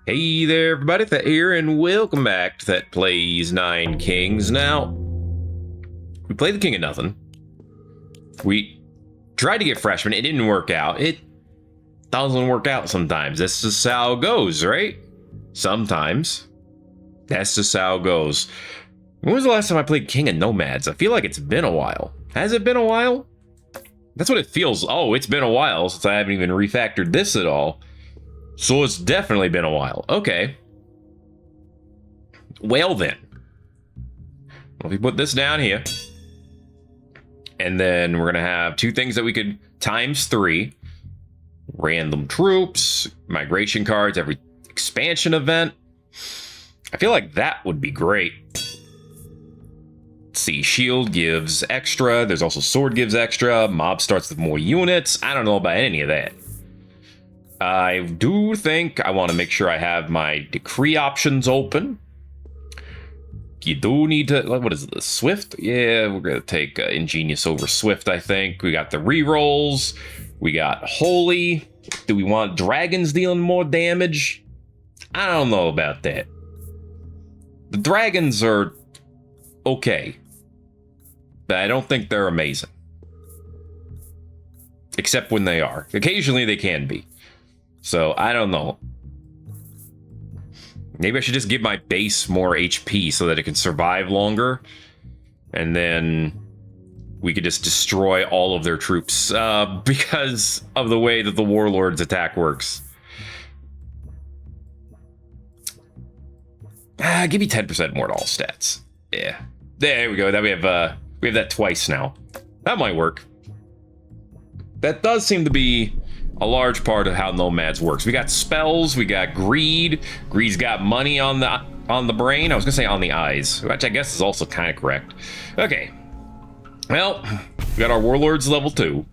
Hey there, everybody, Thet here, and welcome back to Thet Plays 9 Kings. Now, we played the King of Nothing. We tried to get Freshman. It didn't work out. It doesn't work out sometimes. That's just how it goes, right? Sometimes. That's just how it goes. When was the last time I played King of Nomads? I feel like it's been a while. Has it been a while? That's what it feels. Oh, it's been a while since I haven't even refactored this at all. So it's definitely been a while. Okay. Well then. If we put this down here. And then we're going to have two things that we could times 3. Random troops, migration cards, every expansion event. I feel like that would be great. Let's see, shield gives extra. There's also sword gives extra. Mob starts with more units. I don't know about any of that. I do think I want to make sure I have my decree options open. You do need to, what is this, Swift? Yeah, we're going to take Ingenious over Swift, I think. We got the rerolls. We got Holy. Do we want Dragons dealing more damage? I don't know about that. The Dragons are okay, but I don't think they're amazing. Except when they are. Occasionally they can be. So, I don't know. Maybe I should just give my base more HP so that it can survive longer. And then we could just destroy all of their troops because of the way that the Warlord's attack works. Give me 10% more to all stats. Yeah. There we go. That we have that twice now. That might work. That does seem to be a large part of how Nomads works. We got spells, we got greed. Greed's got money on the brain. I was gonna say on the eyes, which I guess is also kind of correct. Okay. Well, we got our Warlords level 2.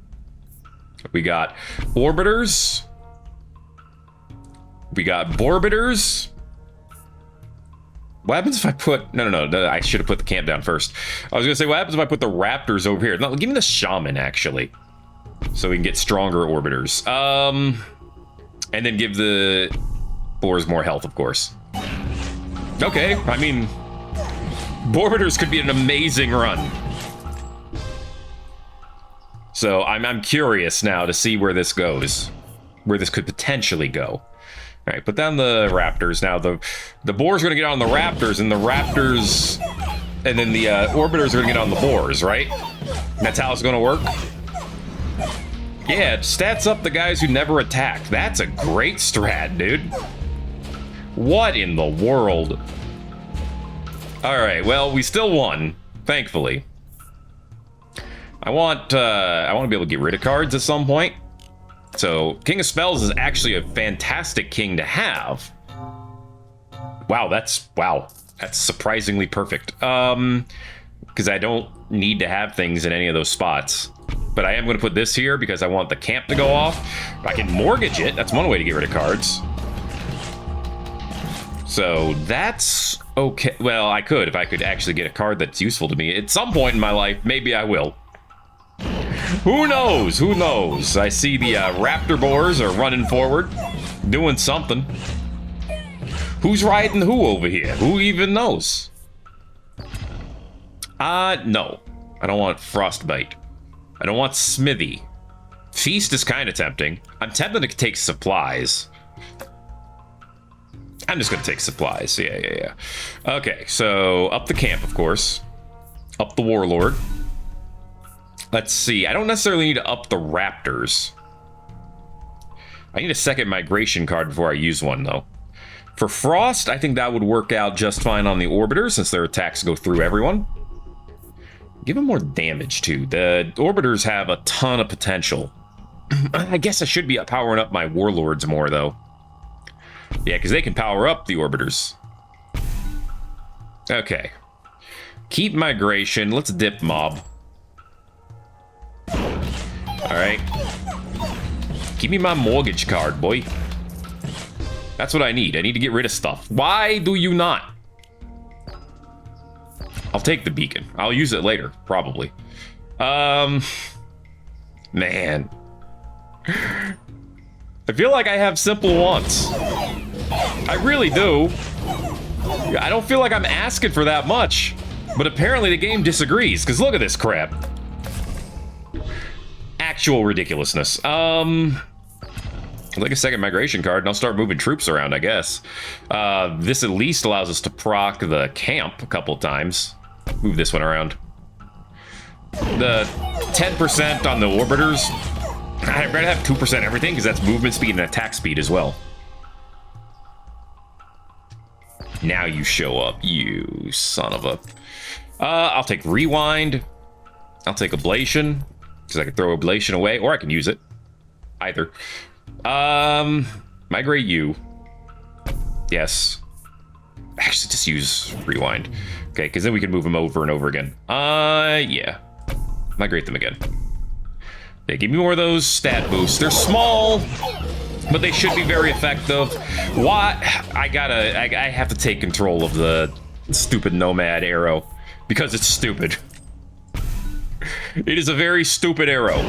We got Orbiters. We got Borbiters. What happens if I put... No, I should have put the camp down first. I was gonna say, what happens if I put the Raptors over here? No, give me the Shaman, actually. So we can get stronger Orbiters. And then give the Boars more health, of course. Okay, I mean... Borbiters could be an amazing run. So I'm curious now to see where this goes. Where this could potentially go. Alright, put down the Raptors. Now, the Boars are going to get on the Raptors, and the Raptors... And then the Orbiters are going to get on the Boars, right? That's how it's going to work? Yeah, it stats up the guys who never attack. That's a great strat, dude. What in the world? Alright, well, we still won, thankfully. I want to be able to get rid of cards at some point. So, King of Spells is actually a fantastic king to have. Wow, that's surprisingly perfect. Because I don't need to have things in any of those spots. But I am going to put this here because I want the camp to go off. I can mortgage it. That's one way to get rid of cards. So that's okay. Well, I could if I could actually get a card that's useful to me. At some point in my life, maybe I will. Who knows? Who knows? I see the Raptor Boars are running forward, doing something. Who's riding who over here? Who even knows? No. I don't want Frostbite. I don't want Smithy. Feast is kind of tempting. I'm tempted to take supplies. I'm just going to take supplies. Yeah. Okay, so up the camp, of course. Up the Warlord. Let's see. I don't necessarily need to up the Raptors. I need a second migration card before I use one, though. For Frost, I think that would work out just fine on the Orbiters, since their attacks go through everyone. Give them more damage, too. The Orbiters have a ton of potential. I guess I should be powering up my Warlords more, though. Yeah, because they can power up the Orbiters. Okay. Keep migration. Let's dip mob. Alright. Give me my mortgage card, boy. That's what I need. I need to get rid of stuff. Why do you not? I'll take the beacon. I'll use it later, probably. Man. I feel like I have simple wants. I really do. I don't feel like I'm asking for that much. But apparently the game disagrees, because look at this crap. Actual ridiculousness. I'd like a second migration card, and I'll start moving troops around, I guess. This at least allows us to proc the camp a couple times. Move this one around. The 10% on the orbiters, I'd rather have 2% everything, because that's movement speed and attack speed as well. Now you show up, you son of a... I'll take Rewind. I'll take Ablation, because I can throw Ablation away, or I can use it. Either. Migrate you. Yes. Actually, just use Rewind. Okay, because then we can move them over and over again. Yeah. Migrate them again. They give me more of those stat boosts. They're small, but they should be very effective. Why? I have to take control of the stupid nomad arrow because it's stupid. It is a very stupid arrow.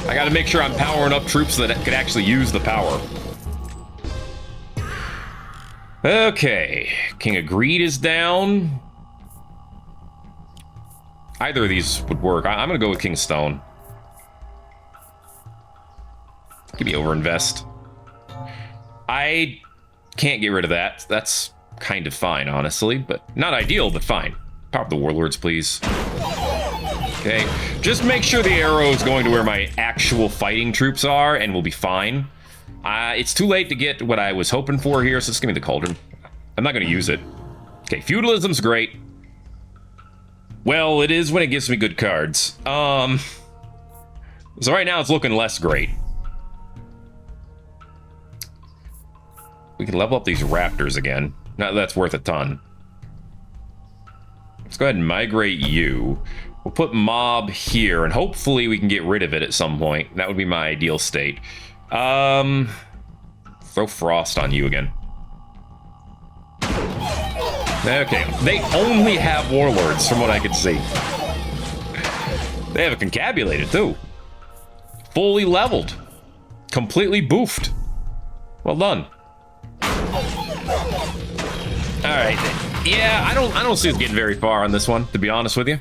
I gotta make sure I'm powering up troops that could actually use the power. Okay, King of Greed is down. Either of these would work. I'm gonna go with King Stone. Give me overinvest. I can't get rid of that. That's kind of fine, honestly, but not ideal, but fine. Power up the warlords, please. Okay, just make sure the arrow is going to where my actual fighting troops are, and we'll be fine. It's too late to get what I was hoping for here, so just give me the cauldron. I'm not going to use it. Okay, feudalism's great. Well, it is when it gives me good cards. So right now it's looking less great. We can level up these raptors again. Now that's worth a ton. Let's go ahead and migrate you. We'll put mob here, and hopefully we can get rid of it at some point. That would be my ideal state. Throw frost on you again. Okay, they only have warlords from what I can see. They have it concabulated too. Fully leveled. Completely boofed. Well done. Alright. Yeah, I don't see us getting very far on this one, to be honest with you.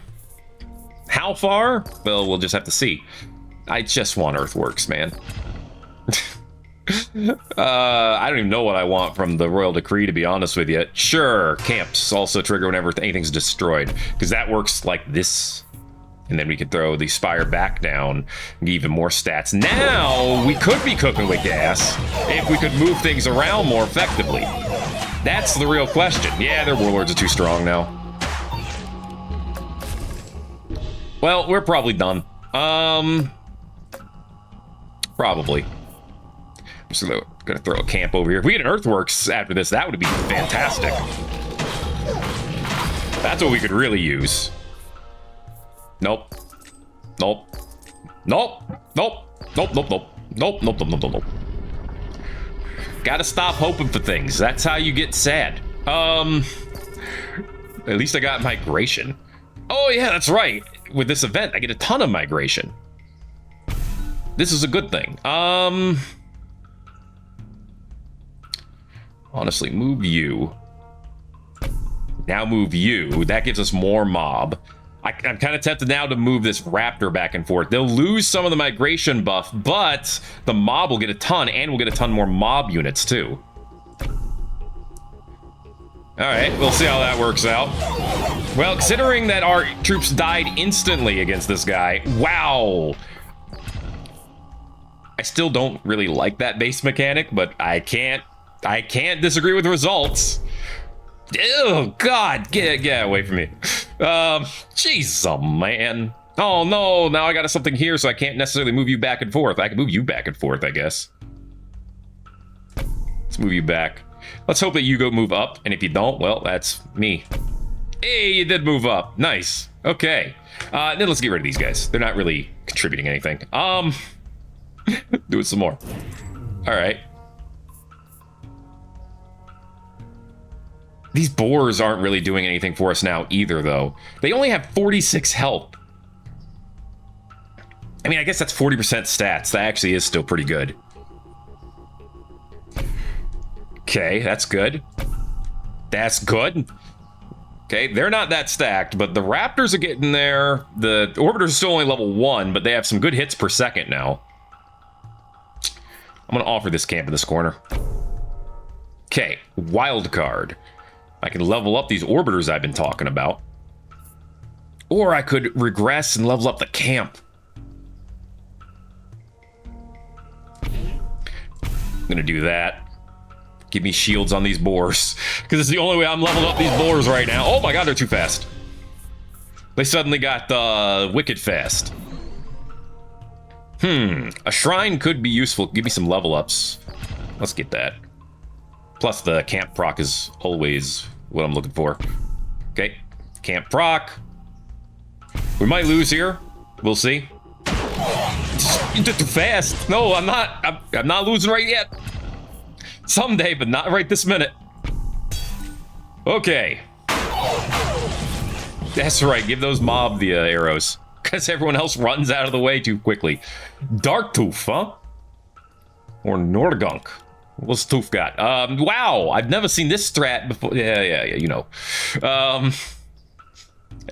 How far? Well, we'll just have to see. I just want Earthworks, man. I don't even know what I want from the Royal Decree, to be honest with you. Sure, camps also trigger whenever anything's destroyed, because that works like this. And then we could throw the Spire back down and get even more stats. Now, we could be cooking with gas if we could move things around more effectively. That's the real question. Yeah, their warlords are too strong now. Well, we're probably done. Probably. I'm just gonna throw a camp over here. If we get an Earthworks after this, that would be fantastic. That's what we could really use. Nope. Nope. Nope. Nope. Nope. Nope. Nope. Nope. Nope. Nope. Nope. Nope. Nope. Gotta stop hoping for things. That's how you get sad. At least I got migration. Oh yeah, that's right. With this event, I get a ton of migration. This is a good thing. Honestly, move you. Now move you. That gives us more mob. I'm kind of tempted now to move this raptor back and forth. They'll lose some of the migration buff, but the mob will get a ton, and we'll get a ton more mob units too. All right, we'll see how that works out. Well, considering that our troops died instantly against this guy, wow. I still don't really like that base mechanic, but I can't disagree with the results. Oh God, get away from me. Jeez, oh man. Oh no, now I got something here, so I can't necessarily move you back and forth. I can move you back and forth, I guess. Let's move you back. Let's hope that you go move up, and if you don't, well, that's me. Hey, you did move up. Nice. Okay. Then let's get rid of these guys. They're not really contributing anything. Do it some more. All right. These boars aren't really doing anything for us now either, though. They only have 46 health. I mean, I guess that's 40% stats. That actually is still pretty good. Okay, that's good. That's good. Okay, they're not that stacked, but the Raptors are getting there. The Orbiters are still only level 1, but they have some good hits per second now. I'm going to offer this camp in this corner. Okay, wild card. I can level up these Orbiters I've been talking about. Or I could regress and level up the camp. I'm going to do that. Give me shields on these boars. Because it's the only way I'm leveling up these boars right now. Oh my god, they're too fast. They suddenly got wicked fast. A shrine could be useful. Give me some level ups. Let's get that. Plus the camp proc is always what I'm looking for. Okay, camp proc. We might lose here. We'll see. You did too fast. No, I'm not. I'm not losing right yet. Someday, but not right this minute. Okay. That's right. Give those mob the arrows. Because everyone else runs out of the way too quickly. Dark Tooth, huh? Or Nordgunk. What's Tooth got? Wow. I've never seen this strat before. Yeah, you know.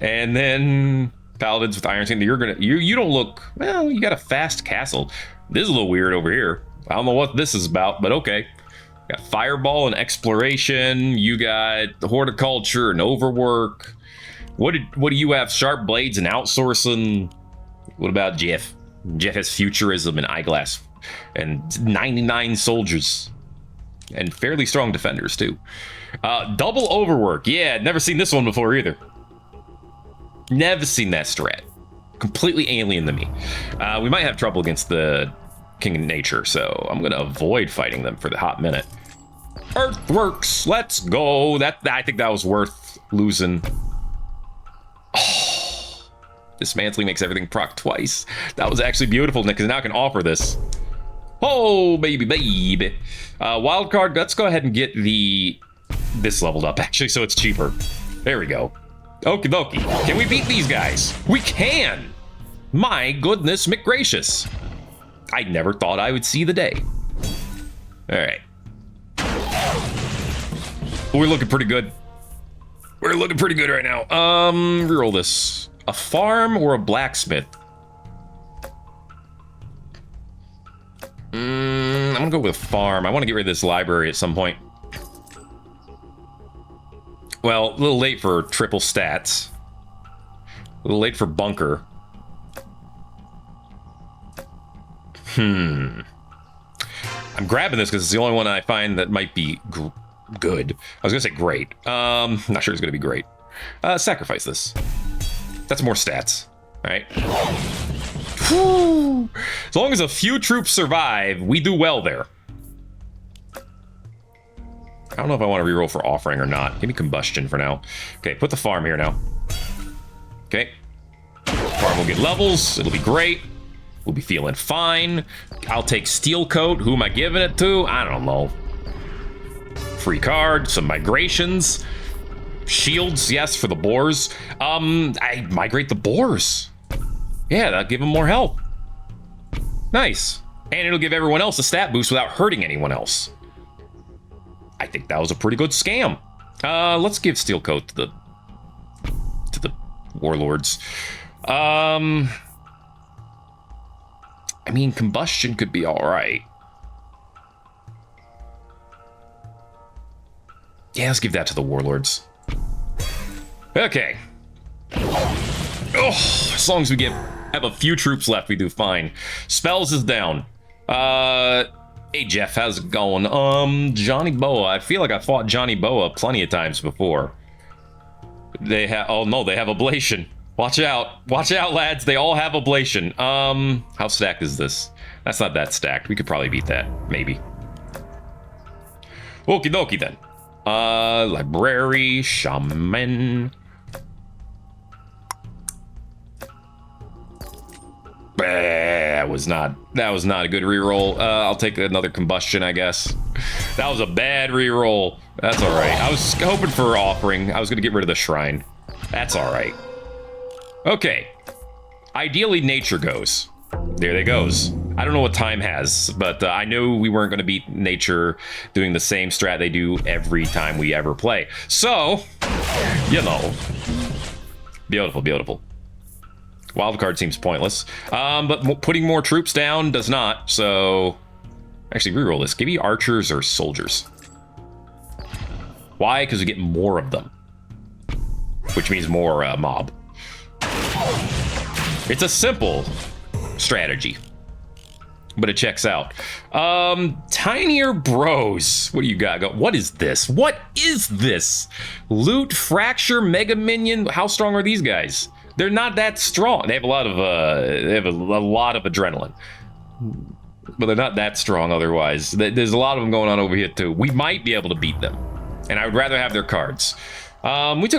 And then Paladins with Iron Skin. You don't look... Well, you got a fast castle. This is a little weird over here. I don't know what this is about, but okay. Got Fireball and Exploration. You got Horticulture and Overwork. What do you have? Sharp Blades and Outsourcing. What about Jeff? Jeff has Futurism and Eyeglass. And 99 soldiers. And fairly strong defenders, too. Double Overwork. Yeah, never seen this one before either. Never seen that strat. Completely alien to me. We might have trouble against the King of Nature, so I'm going to avoid fighting them for the hot minute. Earthworks, let's go. I think that was worth losing. Oh, Dismantling makes everything proc twice. That was actually beautiful, Nick, because now I can offer this. Oh, baby. Wildcard, let's go ahead and get this leveled up, actually, so it's cheaper. There we go. Okie dokie. Can we beat these guys? We can! My goodness McGracious. I never thought I would see the day. All right. We're looking pretty good. We're looking pretty good right now. Reroll this. A farm or a blacksmith? I'm gonna go with farm. I want to get rid of this library at some point. Well, a little late for triple stats. A little late for bunker. I'm grabbing this because it's the only one I find that might be good. I was gonna say great. Not sure it's gonna be great. Sacrifice this. That's more stats. All right. Whew. As long as a few troops survive, we do well there. I don't know if I want to reroll for offering or not. Give me combustion for now. Okay, put the farm here now. Okay. Farm will get levels. It'll be great. We'll be feeling fine. I'll take Steel Coat. Who am I giving it to? I don't know. Free card, some migrations. Shields, yes, for the boars. I migrate the boars. Yeah, that'll give them more health. Nice. And it'll give everyone else a stat boost without hurting anyone else. I think that was a pretty good scam. Let's give Steel Coat to the warlords. I mean, combustion could be all right. Yeah, let's give that to the warlords. Okay. Oh, as long as we have a few troops left, we do fine. Spells is down. Hey Jeff, how's it going? Johnny Boa. I feel like I fought Johnny Boa plenty of times before. They have. Oh no, they have ablation. Watch out, lads. They all have ablation. How stacked is this? That's not that stacked. We could probably beat that, maybe. Okie dokie then. Library, shaman. That was not a good reroll. I'll take another combustion, I guess. That was a bad reroll. That's all right. I was hoping for offering. I was gonna get rid of the shrine. That's all right. Okay. Ideally, nature goes. There they goes. I don't know what time has, but I knew we weren't going to beat nature doing the same strat they do every time we ever play. So, you know. Beautiful, beautiful. Wildcard seems pointless. But putting more troops down does not, so... Actually, reroll this. Give me archers or soldiers. Why? Because we get more of them. Which means more mob. It's a simple strategy. But it checks out. Tinier bros. What do you got? What is this? What is this? Loot, fracture, mega minion. How strong are these guys? They're not that strong. They have a lot of adrenaline. But they're not that strong otherwise. There's a lot of them going on over here too. We might be able to beat them. And I would rather have their cards. We've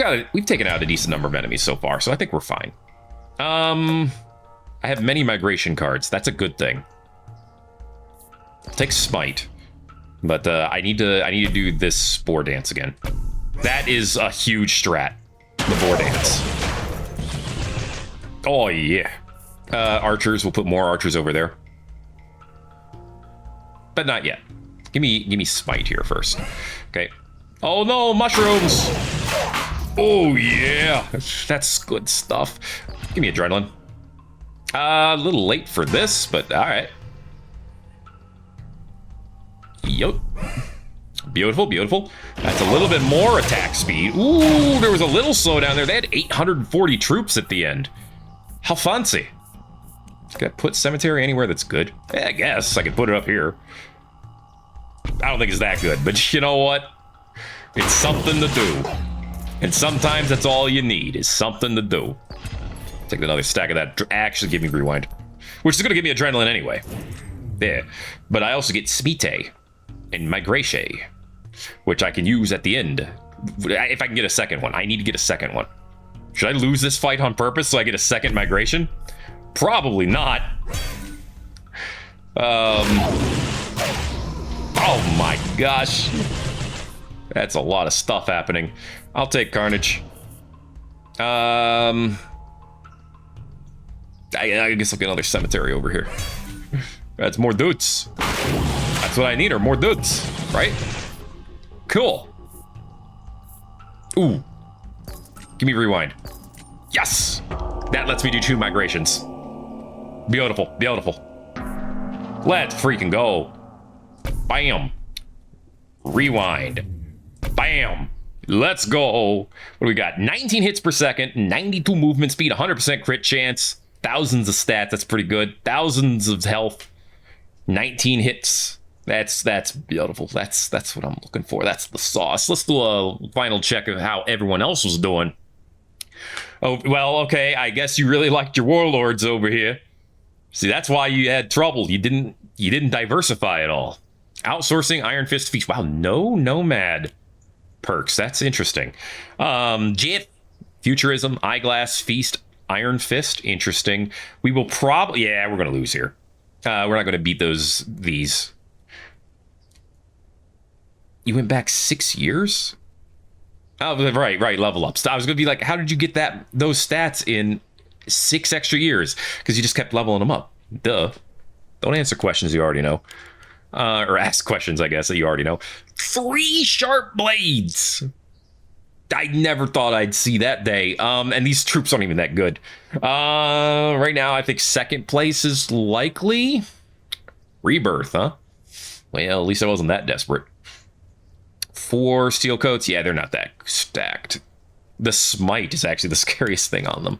taken out a decent number of enemies so far, so I think we're fine. I have many migration cards. That's a good thing. I'll take Smite. But I need to do this Spore Dance again. That is a huge strat. The Boar Dance. Oh yeah. Archers, we'll put more archers over there. But not yet. Give me Smite here first. Okay. Oh no, mushrooms! Oh yeah, that's good stuff. Give me adrenaline. A little late for this, but all right. Yup. Beautiful, beautiful. That's a little bit more attack speed. Ooh, there was a little slowdown there. They had 840 troops at the end. How fancy. Could I put cemetery anywhere that's good? Yeah, I guess I could put it up here. I don't think it's that good, but you know what? It's something to do. And sometimes that's all you need, is something to do. Take another stack of that. Actually, give me rewind. Which is going to give me adrenaline anyway. Yeah. But I also get Smite and Migration, which I can use at the end. If I can get a second one. I need to get a second one. Should I lose this fight on purpose so I get a second Migration? Probably not. Oh my gosh. That's a lot of stuff happening. I'll take Carnage. I guess I'll get another cemetery over here. That's more dudes. That's what I need, are more dudes, right? Cool. Ooh. Give me rewind. Yes! That lets me do 2 migrations. Beautiful, beautiful. Let's freaking go. Bam. Rewind. Bam. Let's go. What do we got? 19 hits per second, 92 movement speed, 100% crit chance, thousands of stats. That's pretty good. Thousands of health. 19 hits. That's beautiful. That's what I'm looking for. That's the sauce. Let's do a final check of how everyone else was doing. Oh, well, okay. I guess you really liked your warlords over here. See, that's why you had trouble. You didn't diversify at all. Outsourcing, Iron Fist, Feast. Wow, no nomad perks. That's interesting. Jit, Futurism, Eyeglass, Feast, Iron Fist. Interesting. We will probably... Yeah, we're going to lose here. We're not going to beat these. You went back 6 years? Oh, right. Level ups. I was going to be like, how did you get those stats in 6 extra years? Because you just kept leveling them up. Duh. Don't answer questions you already know. Or ask questions, I guess, that you already know. 3 sharp blades. I never thought I'd see that day. And these troops aren't even that good. Right now, I think second place is likely. Rebirth, huh? Well, at least I wasn't that desperate. 4 steel coats. Yeah, they're not that stacked. The smite is actually the scariest thing on them.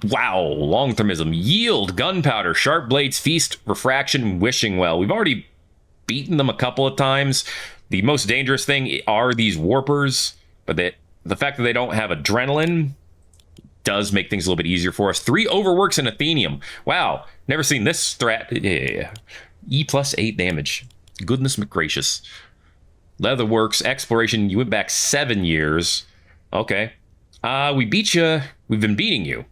Wow. Long-termism. Yield. Gunpowder. Sharp blades. Feast. Refraction. Wishing well. We've already beaten them a couple of times. The most dangerous thing are these warpers. But the fact that they don't have adrenaline does make things a little bit easier for us. 3 overworks and Athenium. Wow. Never seen this strat. Yeah. E+8 damage. Goodness gracious. Leatherworks. Exploration. You went back 7 years. Okay. We beat you. We've been beating you.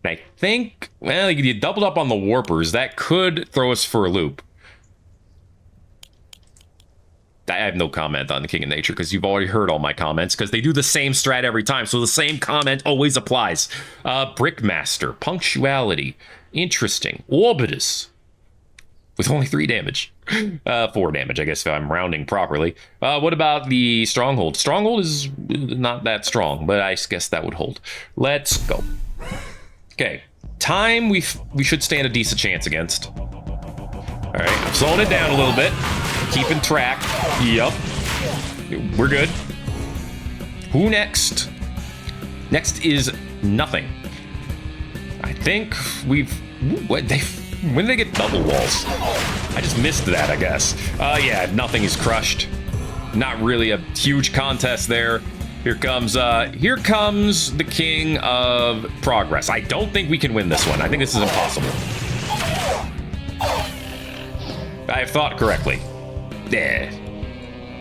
And I think, well, you doubled up on the warpers. That could throw us for a loop. I have no comment on the King of Nature because you've already heard all my comments because they do the same strat every time. So the same comment always applies. Brickmaster, Punctuality, Interesting, Orbitus, with only 3 damage. 4 damage, I guess, if I'm rounding properly. What about the Stronghold? Stronghold is not that strong, but I guess that would hold. Let's go. Okay, time we should stand a decent chance against. All right, I'm slowing it down a little bit. Keeping track. Yup. We're good. Who next? Next is nothing. I think we've... When did they get double walls? I just missed that, I guess. Yeah, nothing is crushed. Not really a huge contest there. Here comes the King of Progress. I don't think we can win this one. I think this is impossible. I have thought correctly. Yeah.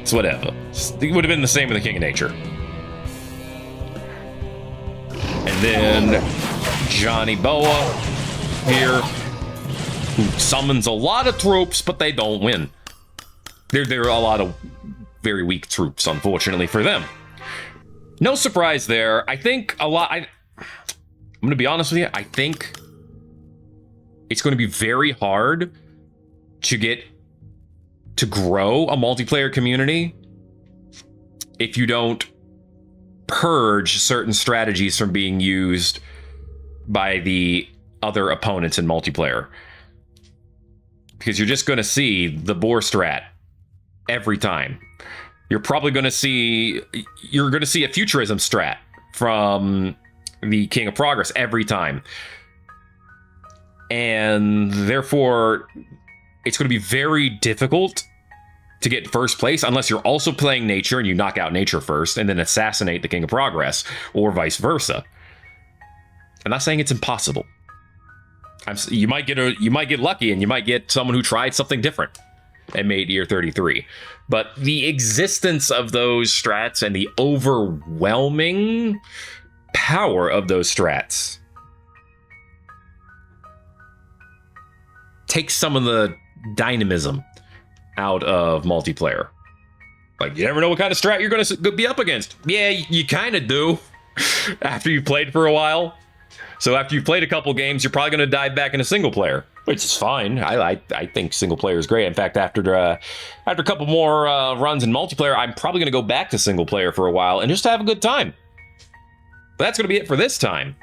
It's whatever. It would have been the same with the King of Nature. And then Johnny Boa here, who summons a lot of troops, but they don't win. There are a lot of very weak troops, unfortunately, for them. No surprise there. I think a lot... I'm going to be honest with you. I think it's going to be very hard to grow a multiplayer community if you don't purge certain strategies from being used by the other opponents in multiplayer. Because you're just going to see the boar strat every time. You're probably going to see a futurism strat from the King of Progress every time. And therefore, it's going to be very difficult to get first place unless you're also playing Nature and you knock out Nature first and then assassinate the King of Progress, or vice versa. I'm not saying it's impossible. You might get lucky and you might get someone who tried something different and made year 33. But the existence of those strats and the overwhelming power of those strats takes some of the dynamism out of multiplayer. Like, you never know what kind of strat you're going to be up against. Yeah, you kind of do after you've played for a while. So after you've played a couple games, you're probably going to dive back into single player, which is fine. I think single player is great. In fact, after a couple more runs in multiplayer, I'm probably going to go back to single player for a while and just have a good time. But that's going to be it for this time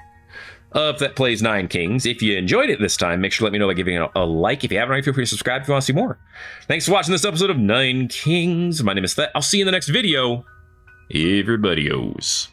of Thet Plays 9 Kings. If you enjoyed it this time, make sure to let me know by giving it a like. If you haven't already, feel free to subscribe if you want to see more. Thanks for watching this episode of 9 Kings. My name is Thet. I'll see you in the next video. Everybody-os.